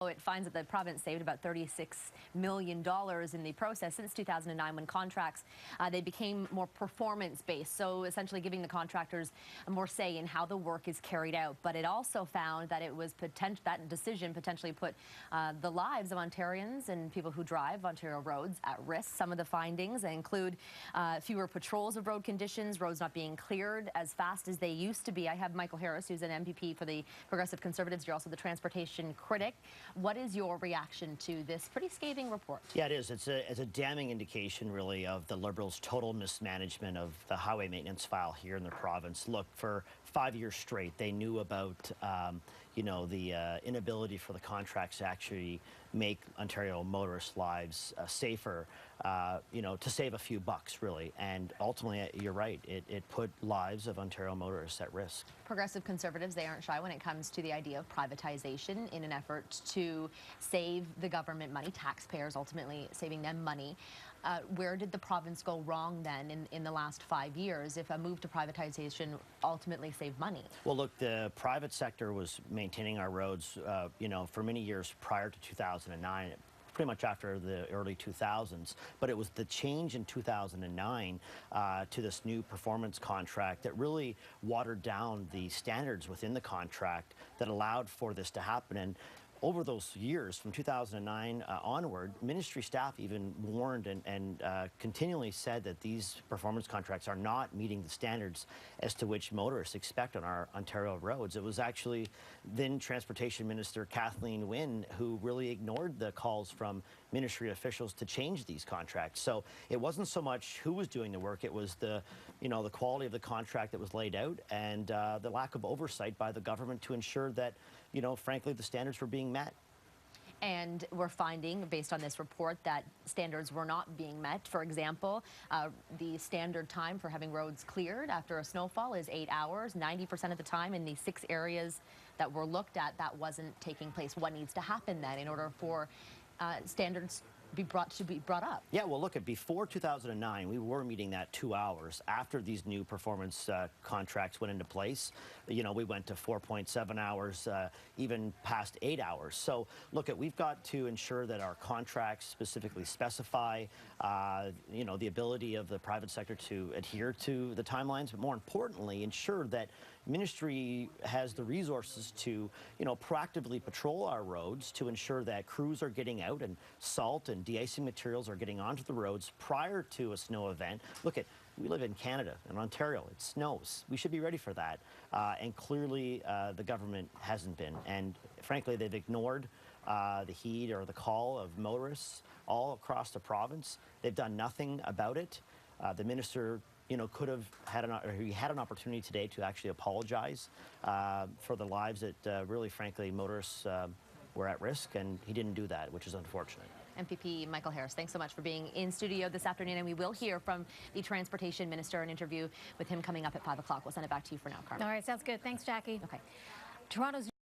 It finds that the province saved about $36 million in the process since 2009 when contracts, they became more performance-based, so essentially giving the contractors more say in how the work is carried out. But it also found that that decision potentially put the lives of Ontarians and people who drive Ontario roads at risk. Some of the findings include fewer patrols of road conditions, roads not being cleared as fast as they used to be. I have Michael Harris, who's an MPP for the Progressive Conservatives. You're also the transportation critic. What is your reaction to this pretty scathing report? Yeah, it is. It's a damning indication, really, of the Liberals' total mismanagement of the highway maintenance file here in the province. Look, for 5 years straight, they knew about, the inability for the contracts to actually make Ontario motorists' lives safer, to save a few bucks, really. And ultimately, you're right, it put lives of Ontario motorists at risk. Progressive Conservatives, they aren't shy when it comes to the idea of privatization in an effort to save the government money, taxpayers ultimately saving them money. Where did the province go wrong then in the last 5 years if a move to privatization ultimately saved money? Well, look, the private sector was maintaining our roads, for many years prior to 2009. Pretty much after the early 2000s, but it was the change in 2009 to this new performance contract that really watered down the standards within the contract that allowed for this to happen. And over those years, from 2009 onward, ministry staff even warned and continually said that these performance contracts are not meeting the standards as to which motorists expect on our Ontario roads. It was actually then Transportation Minister Kathleen Wynne who really ignored the calls from ministry officials to change these contracts. So it wasn't so much who was doing the work, it was the quality of the contract that was laid out and the lack of oversight by the government to ensure that, frankly, the standards were being met. And we're finding, based on this report, that standards were not being met. For example, the standard time for having roads cleared after a snowfall is 8 hours. 90% of the time in the 6 areas that were looked at, that wasn't taking place. What needs to happen then in order for standards to be brought up? Yeah, well, look, before 2009, we were meeting that 2 hours. After these new performance contracts went into place, we went to 4.7 hours, even past 8 hours. So, look, we've got to ensure that our contracts specifically specify, the ability of the private sector to adhere to the timelines, but more importantly, ensure that ministry has the resources to, proactively patrol our roads to ensure that crews are getting out and salt and de-icing materials are getting onto the roads prior to a snow event. Look, we live in Canada, in Ontario. It snows. We should be ready for that. And clearly, the government hasn't been. And frankly, they've ignored the heed or the call of motorists all across the province. They've done nothing about it. The minister could have had an opportunity today to actually apologize for the lives that really, frankly, motorists were at risk, and he didn't do that, which is unfortunate. MPP Michael Harris, thanks so much for being in studio this afternoon, and we will hear from the Transportation Minister, an interview with him coming up at 5 o'clock. We'll send it back to you for now, Carmen. All right, sounds good. Thanks, Jackie. Okay. Toronto's